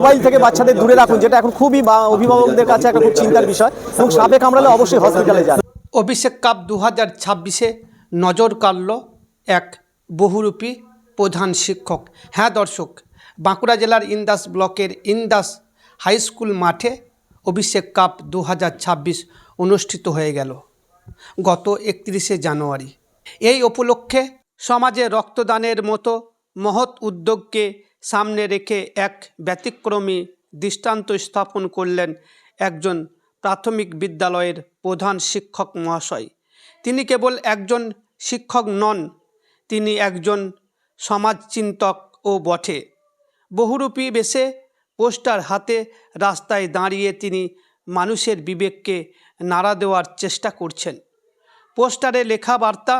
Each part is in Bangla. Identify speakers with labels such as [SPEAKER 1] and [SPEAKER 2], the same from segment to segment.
[SPEAKER 1] মোবাইল থেকে বাচ্চাদের দূরে রাখুন, যেটা এখন খুবই অভিভাবকদের কাছে একটা খুব চিন্তার বিষয়। এবং সাপে কামড়ালে অবশ্যই হসপিটালে যান।
[SPEAKER 2] অভিষেক কাপ 2026-এ নজর কাড়ল এক বহুরূপী প্রধান শিক্ষক। হ্যাঁ দর্শক, বাঁকুড়া জেলার ইন্দাস ব্লকের ইন্দাস হাই স্কুল মাঠে অভিষেক কাপ 2026 অনুষ্ঠিত হয়ে গেল গত 31শে জানুয়ারি। এই উপলক্ষে সমাজে রক্তদানের মতো মহৎ উদ্যোগকে সামনে রেখে এক ব্যতিক্রমী দৃষ্টান্ত স্থাপন করলেন একজন প্রাথমিক বিদ্যালয়ের প্রধান শিক্ষক মহাশয়। তিনি কেবল একজন শিক্ষক নন, তিনি একজন সমাজচিন্তকও বটে। বহুরূপী বেশে পোস্টার হাতে রাস্তায় দাঁড়িয়ে তিনি মানুষের বিবেককে নাড়া দেওয়ার চেষ্টা করছেন। পোস্টারে লেখা বার্তা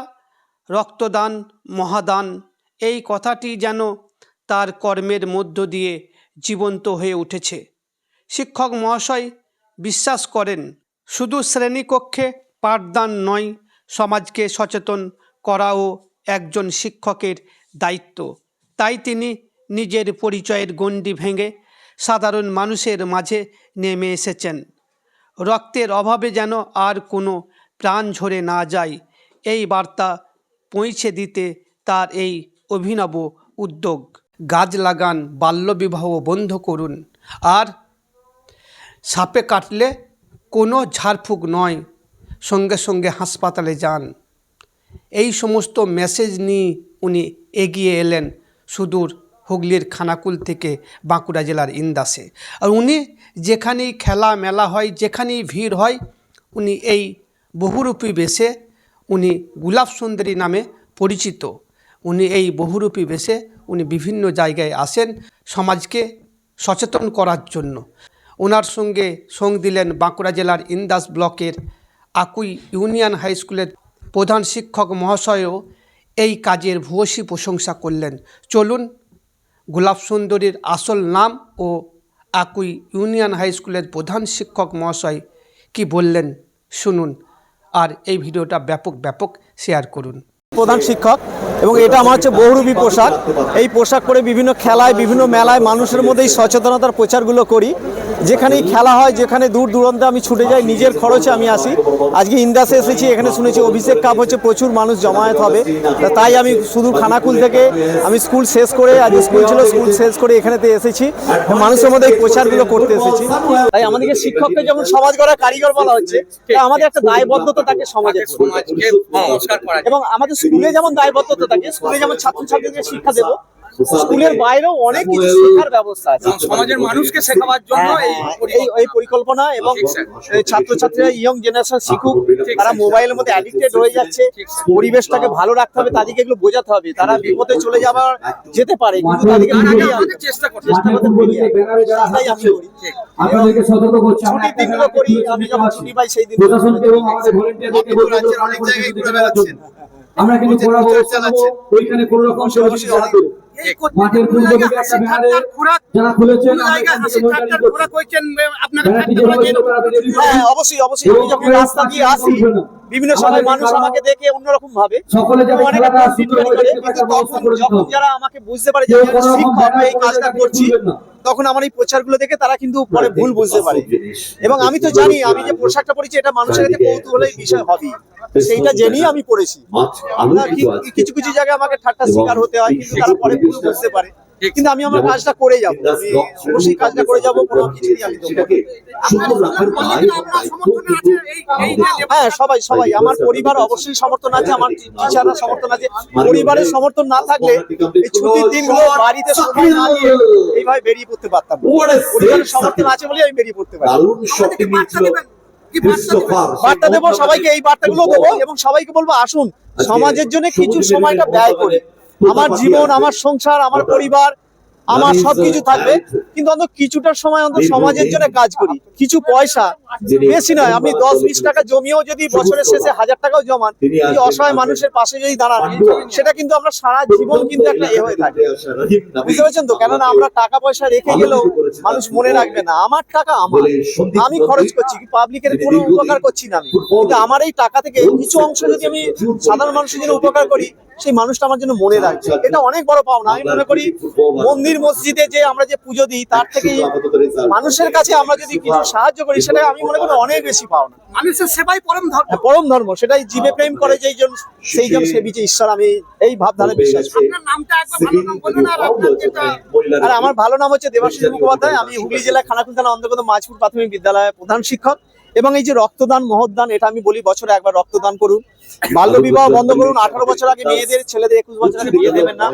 [SPEAKER 2] রক্তদান মহাদান, এই কথাটি যেন তার কর্মের মধ্য দিয়ে জীবন্ত হয়ে উঠেছে। শিক্ষক মহাশয় বিশ্বাস করেন শুধু শ্রেণীকক্ষে পাঠদান নয়, সমাজকে সচেতন করাও একজন শিক্ষকের দায়িত্ব। তাই তিনি নিজের পরিচয়ের গণ্ডি ভেঙে সাধারণ মানুষের মাঝে নেমে এসেছেন। রক্তের অভাবে যেন আর কোনো প্রাণ ঝরে না যায়, এই বার্তা পৌঁছে দিতে তার এই অভিনব উদ্যোগ। গাছ লাগান, বাল্যবিবাহ বন্ধ করুন, আর সাপে কাটলে কোনো ঝাড়ফুঁক নয়, সঙ্গে সঙ্গে হাসপাতালে যান। এই সমস্ত মেসেজ নিয়ে উনি এগিয়ে এলেন সুদূর হুগলির খানাকুল থেকে বাঁকুড়া জেলার ইন্দাসে। আর উনি যেখানেই খেলা মেলা হয়, যেখানেই ভিড় হয়, উনি এই বহুরূপী বেশে, উনি গোলাপ সুন্দরী নামে পরিচিত, উনি এই বহুরূপী বেশে উনি বিভিন্ন জায়গায় আসেন সমাজকে সচেতন করার জন্য। ওনার সঙ্গে সঙ্গ দিলেন বাঁকুড়া জেলার ইন্দাস ব্লকের আকুই ইউনিয়ন হাই স্কুলের প্রধান শিক্ষক মহাশয়ও এই কাজের ভূয়সী প্রশংসা করলেন। চলুন গোলাপ সুন্দরীর আসল নাম ও আকুই ইউনিয়ন হাই স্কুলের প্রধান শিক্ষক মহাশয় কি বললেন শুনুন, আর এই ভিডিওটা ব্যাপক শেয়ার করুন।
[SPEAKER 1] প্রধান শিক্ষক, এবং এটা আমার হচ্ছে বহুরূপী পোশাক। এই পোশাক পরে বিভিন্ন খেলায়, বিভিন্ন মেলায় মানুষের মধ্যে এই সচেতনতার প্রচারগুলো করি। যেখানেই খেলা হয়, যেখানে দূর দূরান্তে আমি ছুটে যাই, নিজের খরচে আমি আসি। আজকে ইন্দাসে এসেছি, এখানে শুনেছি অভিষেক কাপ হচ্ছে, প্রচুর মানুষ জমায়েত হবে। তাই আমি শুধু খানাকুল থেকে আমি স্কুল শেষ করে, আজ স্কুল ছিল, স্কুল শেষ করে এখানেতে এসেছি, মানুষের মধ্যে এই প্রচারগুলো করতে এসেছি। তাই আমাদেরকে শিক্ষককে যেমন সমাজ গড়ার কারিগর বলা হচ্ছে, আমাদের একটা দায়বদ্ধতা থাকে সমাজের, এবং আমাদের স্কুলে যেমন দায়বদ্ধতা থাকে, স্কুলে যেমন ছাত্রছাত্রীদের শিক্ষা দেবো, স্কুলের বাইরেও অনেক কিছু শেখার ব্যবস্থা আছে
[SPEAKER 3] সমাজের মানুষকে শেখাবার জন্য
[SPEAKER 1] এই পরিকল্পনা। এবং ছাত্রছাত্রীরা ইয়ং জেনারেশন শিখুক, তারা মোবাইলের মধ্যে অ্যাডিক্টেড হয়ে যাচ্ছে, পরিবেশটাকে ভালো রাখতে হবে, তাদেরকে এগুলো বোঝাতে হবে। তারা বিপদে চলে যেতে পারে, কিন্তু তাদেরকে চেষ্টা করতে বলি। তাই আমি করি,
[SPEAKER 4] আপনাদেরকে সতর্ক করছি,
[SPEAKER 1] ছুটির দিনগুলো করি, আমি যখন ছুটি পাই সেই দিন
[SPEAKER 4] প্রশাসনকে এবং আমাদের ভলান্টিয়ারদেরকে বলবো অনেক জায়গায় ঘুরে বেড়াচ্ছেন। আমরা কিন্তু পড়া ব্যবস্থা করব, ওইখানে কোনো রকম সমস্যা হবে না। মাঠের পূর্ব দিকে একটা ব্যানারে যারা খুলেছেন
[SPEAKER 1] হ্যাঁ অবশ্যই আমি যখন রাস্তা দিয়ে আসি, বিভিন্ন সময় মানুষ আমাকে দেখে অন্যরকম ভাবে, যখন যারা আমাকে বুঝতে পারে যে শিক্ষক এই কাজটা করছি, তখন আমার এই প্রচারগুলো দেখে তারা কিন্তু পরে ভুল বুঝতে পারে। এবং আমি তো জানি আমি যে পোশাকটা পরেছি এটা মানুষের কাছে কৌতূহলের বিষয় হবে, সেইটা জেনেই আমি পড়েছি। কিছু কিছু জায়গায় আমাকে ঠাট্টার শিকার হতে হয়, কিন্তু তারা পরে ভুল বুঝতে পারে। কিন্তু আমি আমার কাজটা করে যাবো, অবশ্যই কাজটা করে যাবো, কোনো কিছু আমি। হ্যাঁ সবাই আমার পরিবার অবশ্যই সমর্থন আছে, আমার টিচাররা সমর্থন আছে। পরিবারের সমর্থন না থাকলে এই ছুটির দিনগুলো বাড়িতে সময় না দিয়ে এইভাবে বেরিয়ে পড়তে পারতাম। পরিবারের সমর্থন আছে বলে আমি বেরিয়ে পড়তে পারি। বার্তা দেবো সবাইকে, এই বার্তাগুলো দেবো, এবং সবাইকে বলবো আসুন সমাজের জন্য কিছু সময়টা ব্যয় করে। আমার জীবন, আমার সংসার, আমার পরিবার, আমার সবকিছু থাকবে, কিন্তু অন্তত কিছুটা সময় অন্তত সমাজের জন্য কাজ করি। কিছু পয়সা, বেশি নয়, আপনি 10-20 টাকা জমিয়েও যদি বছরের শেষে 1000 টাকাও জমান, এই অসহায় মানুষের পাশে যদি দাঁড়ান, সেটা কিন্তু আমরা সারা জীবন কিন্তু একটা হয়ে থাকে। বুঝতে পারছেন তো? কেননা আমরা টাকা পয়সা রেখে গেলেও মানুষ মনে রাখবে না। আমার টাকা আমি খরচ করছি, পাবলিকের কোনো উপকার করছি না আমি, কিন্তু আমার এই টাকা থেকে কিছু অংশ যদি আমি সাধারণ মানুষের জন্য উপকার করি, সেই মানুষটা আমার জন্য মনে রাখছে, এটা অনেক বড় পাওনা। আমি মনে করি মন্দির মসজিদে যে আমরা যে পুজো দিই তার থেকে মানুষের কাছে আমরা যদি কিছু সাহায্য করি, সেটা আমি মনে করি অনেক বেশি পাওনা।
[SPEAKER 3] মানুষের সেবাই পরম ধর্ম।
[SPEAKER 1] পরম ধর্ম, সেটাই জীবে প্রেম করে যেইজন সেইজন সেবিছে ঈশ্বর। আমি এই ভাবধারা বিশ্বাস করি।
[SPEAKER 3] আপনার নামটা একবার ভালো নাম বলুন। আর আপনার যেটা
[SPEAKER 1] আর আমার ভালো নাম হচ্ছে দেবাশিস মুখোপাধ্যায়। আমি হুগলি জেলা খানাকুল থানা অন্তর্গত মাঝপুর প্রাথমিক বিদ্যালয়ের প্রধান শিক্ষক। এবং এই যে রক্তদান মহৎদান, এটা আমি বলি বছরে একবার রক্তদান করুন, বাল্য বিবাহ বন্ধ করুন, 18 বছর আগে মেয়েদের ছেলেদের 21 বছর আগে বিয়ে দেবেন না,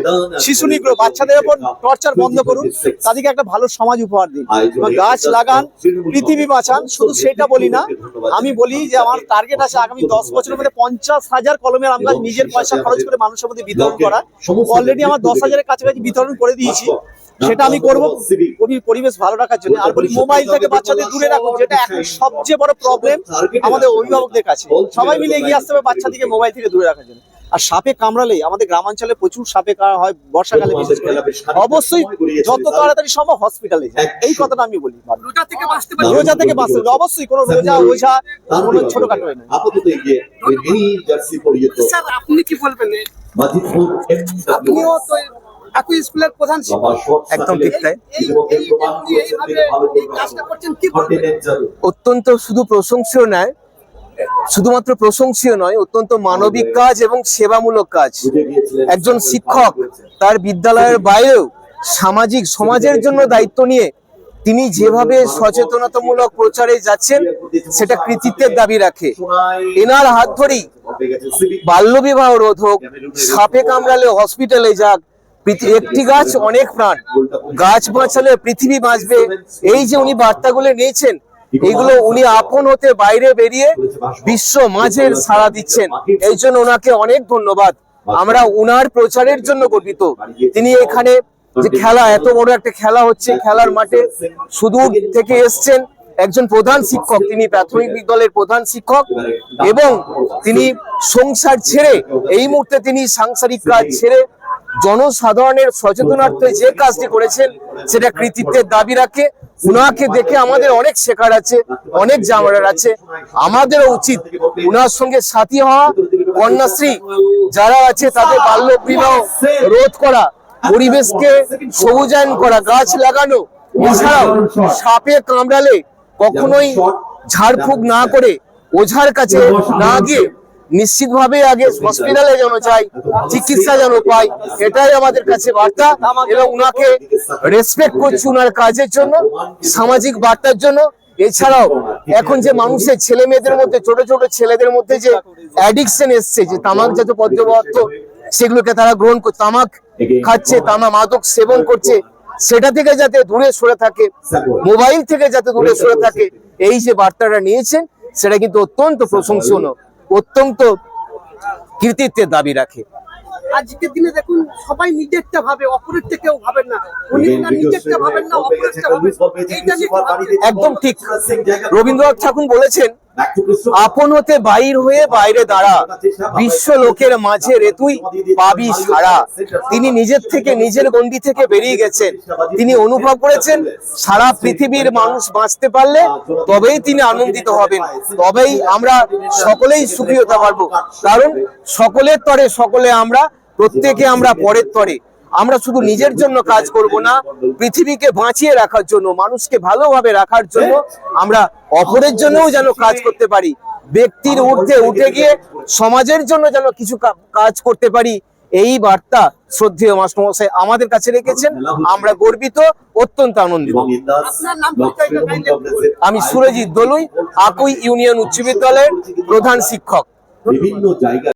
[SPEAKER 1] শিশু নিগ্রহ বাচ্চাদের উপর টর্চার বন্ধ করুন, তাদেরকে একটা ভালো সমাজ উপহার দিন, গাছ লাগান, পৃথিবী বাঁচান। শুধু সেটা বলি না, আমি বলি যে আমার টার্গেট আছে আগামী 10 বছরের মধ্যে 50,000 কলমের আম গাছ নিজের পয়সা খরচ করে মানুষের মধ্যে বিতরণ করা। অলরেডি আমার 10,000-এর কাছাকাছি বিতরণ করে দিয়েছি। সেটা আমি করবো পরিবেশ ভালো রাখার জন্য। আর বলি মোবাইল থেকে বাচ্চাদের দূরে রাখুন, যেটা এখন সবচেয়ে বড় প্রবলেম আমাদের অভিভাবকদের কাছে। সবাই মিলে এগিয়ে আসতে হবে বাচ্চাদেরকে মোবাইল থেকে দূরে রাখার জন্য। আর সাপে কামড়ালেই আমাদের গ্রামাঞ্চলে প্রচুর সাপে হয়, বর্ষাকালে বিশেষ করে, অবশ্যই যত তাড়াতাড়ি সম্ভব হসপিটালে যান। এই কথাটা আমি বলি।
[SPEAKER 3] রোজা থেকে বাঁচতে পারি।
[SPEAKER 1] রোজা থেকে বাঁচতে হবে অবশ্যই, কোনো রোজা ওঝা কোনো ছোটখাটো নয়।
[SPEAKER 3] স্যার আপনি কি বলবেন? আপনিও তো একই স্কুলের প্রধান শিক্ষক।
[SPEAKER 5] একদম ঠিক তাই।
[SPEAKER 3] এইভাবে এই কাজটা করছেন, কি বলবেন?
[SPEAKER 5] অত্যন্ত শুধু প্রশংসীয় নয়, শুধুমাত্র প্রশংসীয় নয়, অত্যন্ত মানবিক কাজ এবং সেবামূলক কাজ। একজন শিক্ষক তার বিদ্যালয়ের বাইরেও সামাজিক সমাজের জন্য দায়িত্ব নিয়ে তিনি যেভাবে সচেতনতামূলক প্রচারে যাচ্ছেন, সেটা কৃতিত্বের দাবি রাখে। এনার হাত ধরেই বাল্যবিবাহ রোধ হোক, সাপে কামড়ালে হসপিটালে যাক, একটি গাছ অনেক প্রাণ, গাছ বাঁচালে পৃথিবী বাঁচবে, এই যে উনি বার্তাগুলো নিয়েছেন, এগুলো উনি আপন হতে বাইরে বেরিয়ে বিশ্ব মাঝের সাড়া দিচ্ছেন। এই জন্য ওনাকে অনেক ধন্যবাদ। আমরা উনার প্রচারের জন্য গর্বিত। তিনি এখানে যে খেলা, এত বড় একটা খেলা হচ্ছে, খেলার মাঠে সুদূর থেকে এসছেন একজন প্রধান শিক্ষক, তিনি প্রাথমিক বিদ্যালয়ের প্রধান শিক্ষক, এবং তিনি সংসার ছেড়ে এই মুহূর্তে তিনি সাংসারিক কাজ ছেড়ে জনসাধারণের সচেতনার্থে যে কাজটি করেছেন, সেটা কৃতিত্বের দাবি রাখে। উনাকে দেখে আমাদের অনেক শেখার আছে, অনেক জানার আছে। আমাদেরও উচিত উনার সঙ্গে সাথী হওয়া, কন্যাশ্রী যারা আছে তাদের বাল্য বিবাহ রোধ করা, পরিবেশকে সবুজায়ন করা, গাছ লাগানো। এছাড়াও সাপে কামড়ালে কখনোই ঝাড়ফুঁক না করে, ওঝার কাছে না গিয়ে নিশ্চিতভাবে আগে হসপিটালে যেন যাই, চিকিৎসা যেন পাই, এটাই আমাদের কাছে বার্তা। এবং উনাকে রেসপেক্ট করছি উনার কাজের জন্য, সামাজিক বার্তার জন্য। এছাড়াও এখন যে মানুষের ছেলে মেয়েদের মধ্যে, ছোট ছোট ছেলেদের মধ্যে যে অ্যাডিকশন এসছে, যে তামাকজাত পদার্থ সেগুলোকে তারা গ্রহণ করে, তামাক খাচ্ছে, তামাক মাদক সেবন করছে, সেটা থেকে যাতে দূরে সরে থাকে, মোবাইল থেকে যাতে দূরে সরে থাকে, এই যে বার্তাটা নিয়েছেন, সেটা কিন্তু অত্যন্ত প্রশংসনীয়, অত্যন্ত কৃতিত্বের দাবি রাখে।
[SPEAKER 3] আজকের দিনে দেখুন সবাই নিজেরটা ভাবে, অপরেরটা কেউ ভাবেন না। উনি না নিজেরটা ভাবেন না, অপরেরটা ভাবেন। এইটা নিয়ে
[SPEAKER 5] একদম ঠিক। রবীন্দ্রনাথ ঠাকুর বলেছেন, আপন হতে বাইর হয়ে বাইরে দাঁড়া, বিশ্ব লোকের মাঝে রে তুই পাবি সারা। তিনি নিজের থেকে, নিজের গণ্ডি থেকে বেরিয়ে গেছেন। তিনি অনুভব করেছেন সারা পৃথিবীর মানুষ বাঁচতে পারলে তবেই তিনি আনন্দিত হবেন, তবেই আমরা সকলেই সুখী হতে পারবো। কারণ সকলের তরে সকলে আমরা, প্রত্যেকে আমরা পরের তরে। আমরা শুধু নিজের জন্য কাজ করব না, পৃথিবীকে বাঁচিয়ে রাখার জন্য, মানুষকে ভালোভাবে রাখার জন্য আমরা অপরের জন্যও যেন কাজ করতে পারি। ব্যক্তির ঊর্ধ্বে উঠে গিয়ে সমাজের জন্য যেন কিছু কাজ করতে পারি, এই বার্তা শ্রদ্ধেয় মাস্টারমশাই আমাদের কাছে রেখেছেন। আমরা গর্বিত, অত্যন্ত আনন্দিত।
[SPEAKER 3] আপনার নাম পরিচয়টা কাইন্ডলি বলুন।
[SPEAKER 5] আমি সুরজিৎ দলুই, আকুই ইউনিয়ন উচ্চ বিদ্যালয়ের প্রধান শিক্ষক।
[SPEAKER 6] বিভিন্ন জায়গায়